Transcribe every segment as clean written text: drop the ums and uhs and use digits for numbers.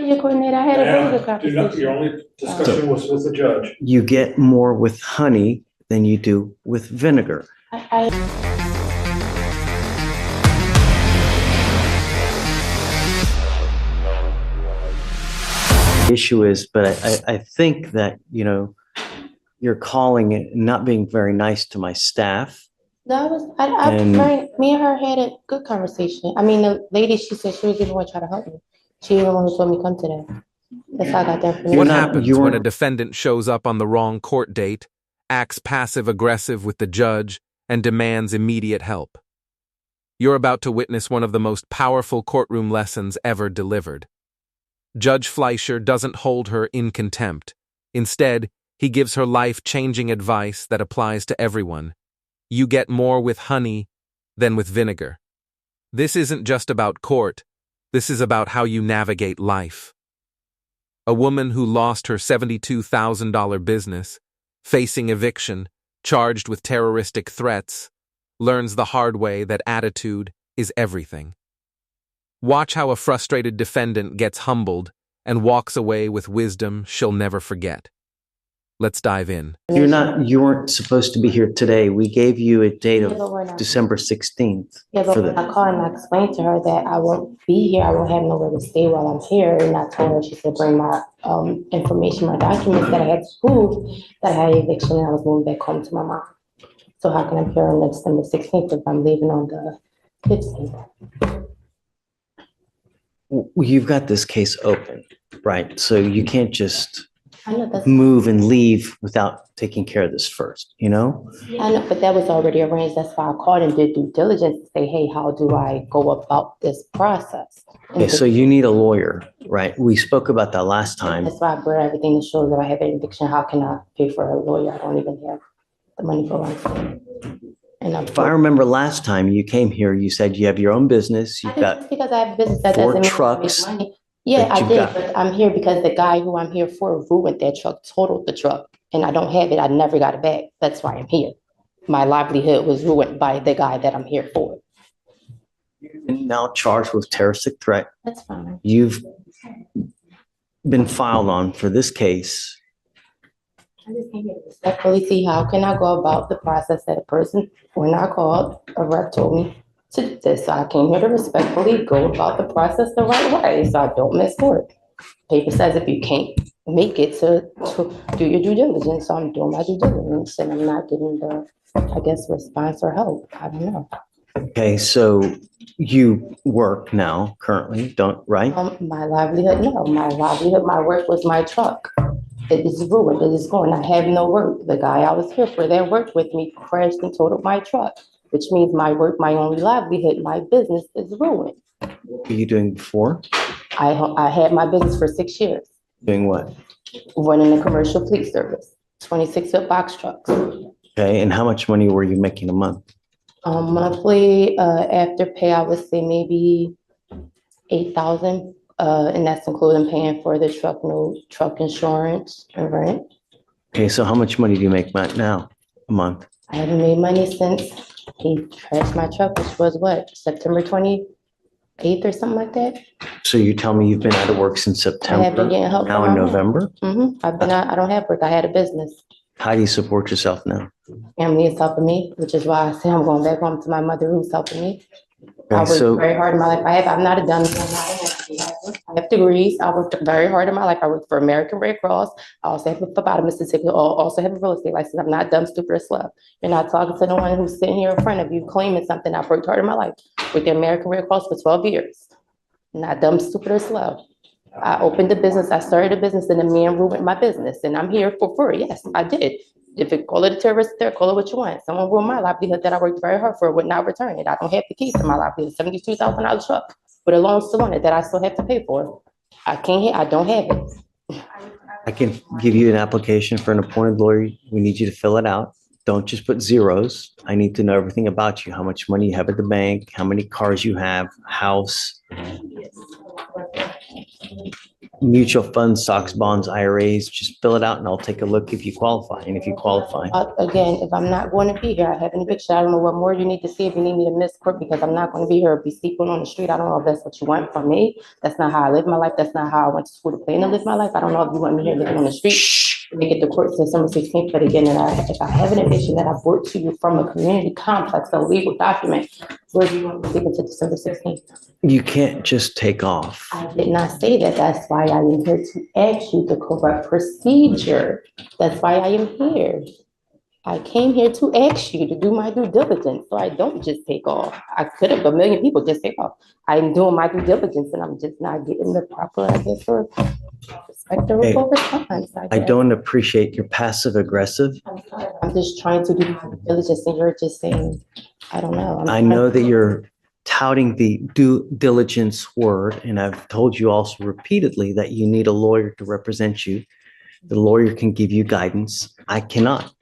your coordinator. I had a really good conversation. Your only discussion was with the judge. You get more with honey than you do with vinegar. Issue is, but I think that, you know, you're calling it not being very nice to my staff. That was, me and her had a good conversation. I mean, the lady, she said she was even going to try to help me. She even wanted to told me come today. That's how I got that. What happens when a defendant shows up on the wrong court date, acts passive-aggressive with the judge, and demands immediate help? You're about to witness one of the most powerful courtroom lessons ever delivered. Judge Fleischer doesn't hold her in contempt. Instead, he gives her life-changing advice that applies to everyone. You get more with honey than with vinegar. This isn't just about court. This is about how you navigate life. A woman who lost her $72,000 business, facing eviction, charged with terroristic threats, learns the hard way that attitude is everything. Watch how a frustrated defendant gets humbled and walks away with wisdom she'll never forget. Let's dive in. You weren't supposed to be here today. We gave you a date of December 16th. Yeah, but when I called and I explained to her that I won't be here, I won't have nowhere to stay while I'm here, and I told her, she said, bring my information, my documents that I had to prove that I had eviction and I was moving back home to my mom. So how can I be here on December 16th if I'm leaving on the 15th? You've got this case open, right? So you can't just move and leave without taking care of this first, you know? I know, but that was already arranged. That's why I called and did due diligence to say, hey, how do I go about this process? Okay, so you need a lawyer, right? We spoke about that last time. That's why I brought everything to show that I have an eviction. How can I pay for a lawyer? I don't even have the money for one. And if I remember last time you came here, you said you have your own business. You've got because I have business that 4 doesn't trucks. make money. Yeah, I did, but I'm here because the guy who I'm here for ruined that truck, totaled the truck, and I don't have it. I never got it back. That's why I'm here. My livelihood was ruined by the guy that I'm here for. You've been now charged with terroristic threat. That's fine. You've been filed on for this case. I just can't respectfully see how can I go about the process that a person, when I called, a rep told me to do this. So I came here to respectfully go about the process the right way so I don't miss court. Paper says if you can't make it to do your due diligence, so I'm doing my due diligence and I'm not getting the, I guess, response or help. I don't know. Okay, so you work now currently, right? My livelihood, no. My livelihood, my work was my truck. It is ruined. It is gone. I have no work. The guy I was here for that worked with me crashed and totaled my truck, which means my work, my only livelihood, my business is ruined. What were you doing before? I had my business for 6 years. Doing what? Running a commercial fleet service, 26-foot box trucks. Okay, and how much money were you making a month? Monthly, after pay, I would say maybe $8,000. And that's including paying for the truck note, truck insurance, and rent. Okay, so how much money do you make now a month? I haven't made money since he trashed my truck, which was what, September 28th or something like that. So you tell me you've been out of work since September? I have been getting help now in November? I've been out. I don't have work. I had a business. How do you support yourself now? Family is helping me, which is why I say I'm going back home to my mother who's helping me. Okay, I worked very hard in my life. I'm not a dummy. I have degrees. I worked very hard in my life. I worked for American Red Cross. I also have a phlebotomist certificate. I also have a real estate license. I'm not dumb, stupid, or slow. You're not talking to no one who's sitting here in front of you claiming something. I've worked hard in my life with the American Red Cross for 12 years. Not dumb, stupid, or slow. I opened a business. I started a business, and the man ruined my business. And I'm here for free. Yes, I did. If you call it a terrorist there, call it what you want. Someone ruined my livelihood that I worked very hard for, would not return it. I don't have the keys to my livelihood. $72,000 truck with a loan still on it that I still have to pay for. I don't have it. I can give you an application for an appointed lawyer. We need you to fill it out. Don't just put zeros. I need to know everything about you, how much money you have at the bank, how many cars you have, house. mutual funds, stocks, bonds, IRAs, just fill it out and I'll take a look if you qualify. And if you qualify, Again, if I'm not going to be here, I have an eviction. I don't know what more you need to see if you need me to miss court because I'm not going to be here or be sleeping on the street. I don't know if that's what you want from me. That's not how I live my life. That's not how I went to school to plan to live my life. I don't know if you want me here living on the street. They get the court December 16th, but again, if I have an eviction that I brought to you from a community complex, a legal document, where do you want me to leave it to December 16th? you can't just take off. I did not say that. That's why I am here to ask you the correct procedure. That's why I am here. I came here to ask you to do my due diligence, so I don't just take off. I could have a million people just take off. I'm doing my due diligence, and I'm just not getting the proper, I guess, or respect or Hey, response. I don't appreciate your passive aggressive. I'm just trying to do my due diligence, and you're just saying, I don't know. I know that you're touting the due diligence word, and I've told you also repeatedly that you need a lawyer to represent you. The lawyer can give you guidance. I cannot.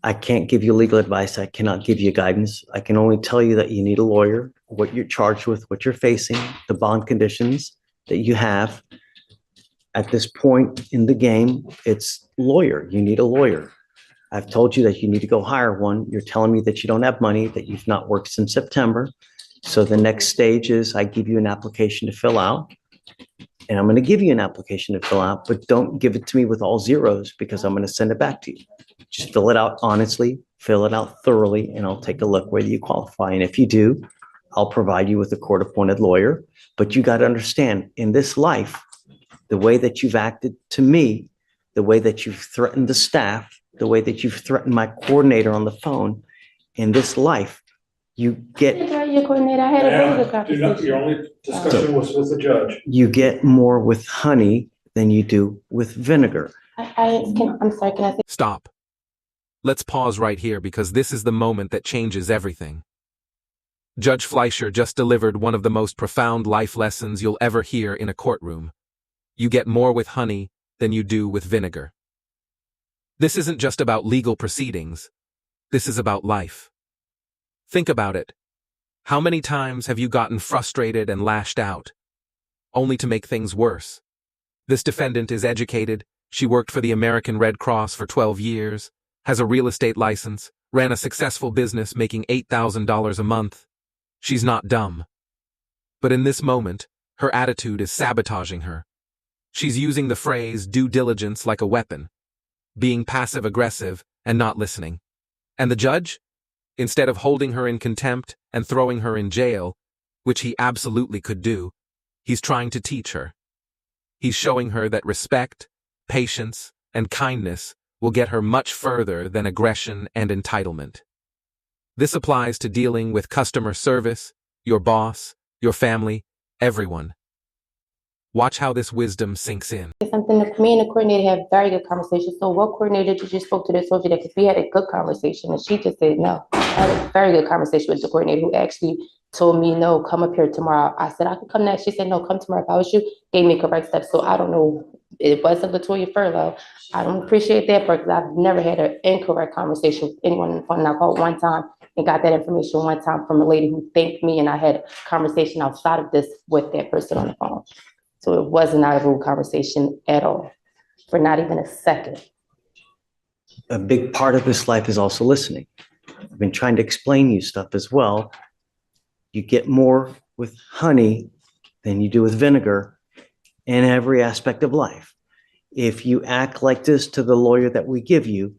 I can't give you legal advice. I cannot give you guidance. I can only tell you that you need a lawyer, what you're charged with, what you're facing, the bond conditions that you have. At this point in the game, it's lawyer. You need a lawyer. I've told you that you need to go hire one. You're telling me that you don't have money, that you've not worked since September. So the next stage is I give you an application to fill out. And I'm going to give you an application to fill out, but don't give it to me with all zeros because I'm going to send it back to you. Just fill it out honestly, fill it out thoroughly, and I'll take a look whether you qualify. And if you do, I'll provide you with a court-appointed lawyer. But you got to understand, in this life, the way that you've acted to me, the way that you've threatened the staff, the way that you've threatened my coordinator on the phone, in this life, you get Your coordinator, I had a very good conversation. Your only discussion was with the judge. you get more with honey than you do with vinegar. I'm sorry, can I say? Stop. Let's pause right here because this is the moment that changes everything. Judge Fleischer just delivered one of the most profound life lessons you'll ever hear in a courtroom. You get more with honey than you do with vinegar. This isn't just about legal proceedings. This is about life. Think about it. How many times have you gotten frustrated and lashed out, only to make things worse? This defendant is educated. She worked for the American Red Cross for 12 years, has a real estate license, ran a successful business making $8,000 a month. She's not dumb. But in this moment, her attitude is sabotaging her. She's using the phrase due diligence like a weapon, being passive-aggressive and not listening. And the judge? Instead of holding her in contempt and throwing her in jail, which he absolutely could do, he's trying to teach her. He's showing her that respect, patience, and kindness will get her much further than aggression and entitlement. This applies to dealing with customer service, your boss, your family, everyone. Watch how this wisdom sinks in. Something that me and the coordinator had very good conversation. So what coordinator did you spoke to that told you that? Because we had a good conversation and she just said no. I had a very good conversation with the coordinator who actually told me, no, come up here tomorrow. I said, I could come next. She said, no, come tomorrow. If I was you, gave me correct steps. So I don't know. It wasn't Latoya furlough. I don't appreciate that part because I've never had an incorrect conversation with anyone on the phone. And I called one time and got that information one time from a lady who thanked me, and I had a conversation outside of this with that person on the phone. So it was not a rude conversation at all, for not even a second. A big part of this life is also listening. I've been trying to explain you stuff as well. You get more with honey than you do with vinegar in every aspect of life. If you act like this to the lawyer that we give you,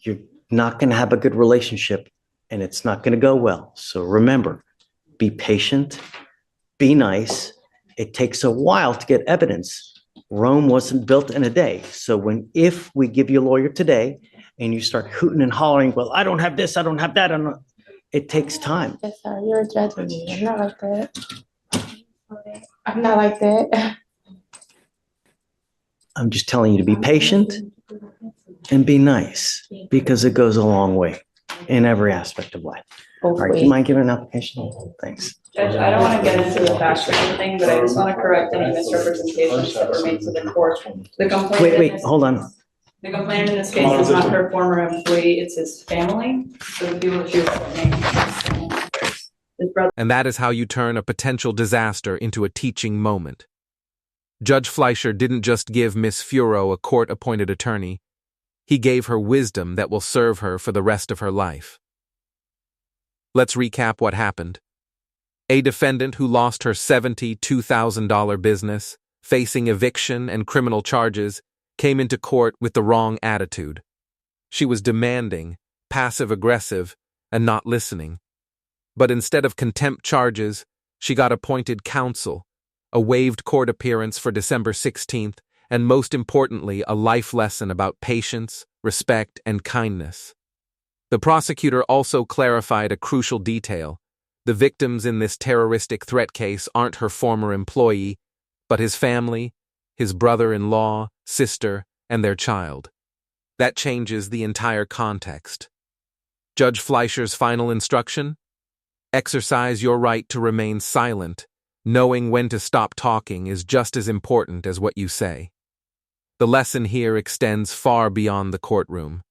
you're not going to have a good relationship and it's not going to go well. So remember, be patient, be nice. It takes a while to get evidence. Rome wasn't built in a day. So if we give you a lawyer today and you start hooting and hollering, well, I don't have this, I don't have that, it takes time. Yes, sir. You're judging me. I'm not like that. I'm not like that. I'm just telling you to be patient and be nice because it goes a long way in every aspect of life. All right, do you mind giving an application? Thanks. Judge, I don't want to get into the facts or anything, but I just want to correct any misrepresentations that were made to the court. The complaint. Wait, hold on. The complainant in this case is not her former employee, it's his family. So the people that she was named. His brother. And that is how you turn a potential disaster into a teaching moment. Judge Fleischer didn't just give Miss Furo a court-appointed attorney, he gave her wisdom that will serve her for the rest of her life. Let's recap what happened. A defendant who lost her $72,000 business, facing eviction and criminal charges, came into court with the wrong attitude. She was demanding, passive-aggressive, and not listening. But instead of contempt charges, she got appointed counsel, a waived court appearance for December 16th, and most importantly, a life lesson about patience, respect, and kindness. The prosecutor also clarified a crucial detail. The victims in this terroristic threat case aren't her former employee, but his family, his brother-in-law, sister, and their child. That changes the entire context. Judge Fleischer's final instruction? Exercise your right to remain silent. Knowing when to stop talking is just as important as what you say. The lesson here extends far beyond the courtroom.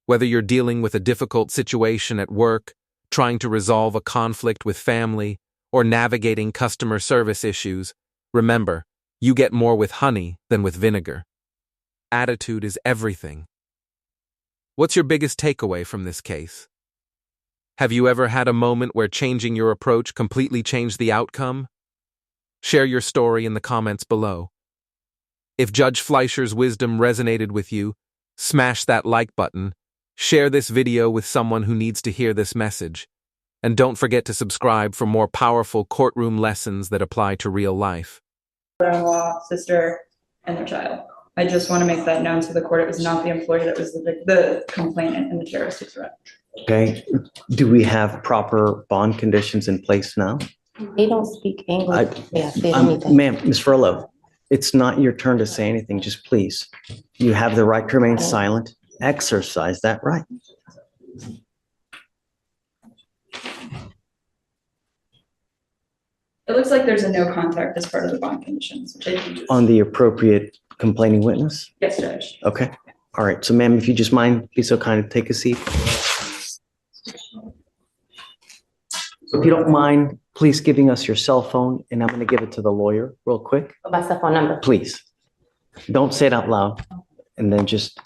Whether you're dealing with a difficult situation at work, trying to resolve a conflict with family, or navigating customer service issues, remember, you get more with honey than with vinegar. Attitude is everything. What's your biggest takeaway from this case? Have you ever had a moment where changing your approach completely changed the outcome? Share your story in the comments below. If Judge Fleischer's wisdom resonated with you, smash that like button, share this video with someone who needs to hear this message, and don't forget to subscribe for more powerful courtroom lessons that apply to real life. Brother-in-law, sister, and their child. I just want to make that known to the court. It was not the employee that was the complainant in the terroristic threat. Okay. Do we have proper bond conditions in place now? They don't speak English. Yeah, they don't need that. Ma'am, Ms. Furlow, it's not your turn to say anything. Just please. You have the right to remain silent. Exercise that right. It looks like there's a no contact as part of the bond conditions, which I think is. On the appropriate complaining witness? Yes, Judge. Okay. All right. So ma'am, if you just mind, be so kind to take a seat. If you don't mind, please giving us your cell phone, and I'm going to give it to the lawyer real quick. My cell phone number. Please. Don't say it out loud. And then just,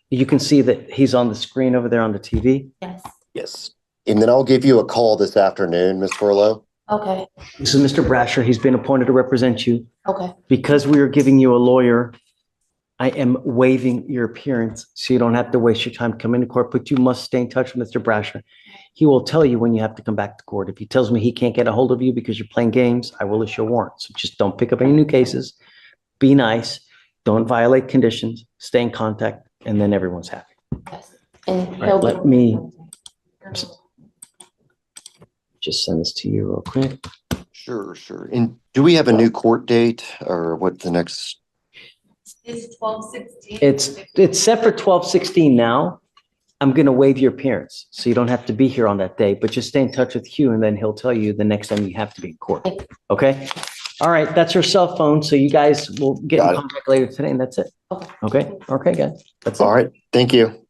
you can see that he's on the screen over there on the TV. Yes. Yes. And then I'll give you a call this afternoon, Ms. Furlow. Okay. This is Mr. Brasher. He's been appointed to represent you. Okay. Because we are giving you a lawyer, I am waiving your appearance so you don't have to waste your time coming to court, but you must stay in touch with Mr. Brasher. He will tell you when you have to come back to court. If he tells me he can't get a hold of you because you're playing games, I will issue a warrant. So just don't pick up any new cases. Be nice. Don't violate conditions. Stay in contact, and then everyone's happy. Yes. And All right, let me just send this to you real quick. Sure, sure. And do we have a new court date or what the next? It's 12/16. It's set for 12/16 now. I'm going to waive your appearance, so you don't have to be here on that day, but just stay in touch with Hugh, and then he'll tell you the next time you have to be in court. Okay? All right, that's your cell phone, so you guys will get in contact later today, and that's it. Okay. Okay? Okay, guys. That's it. All right. Thank you.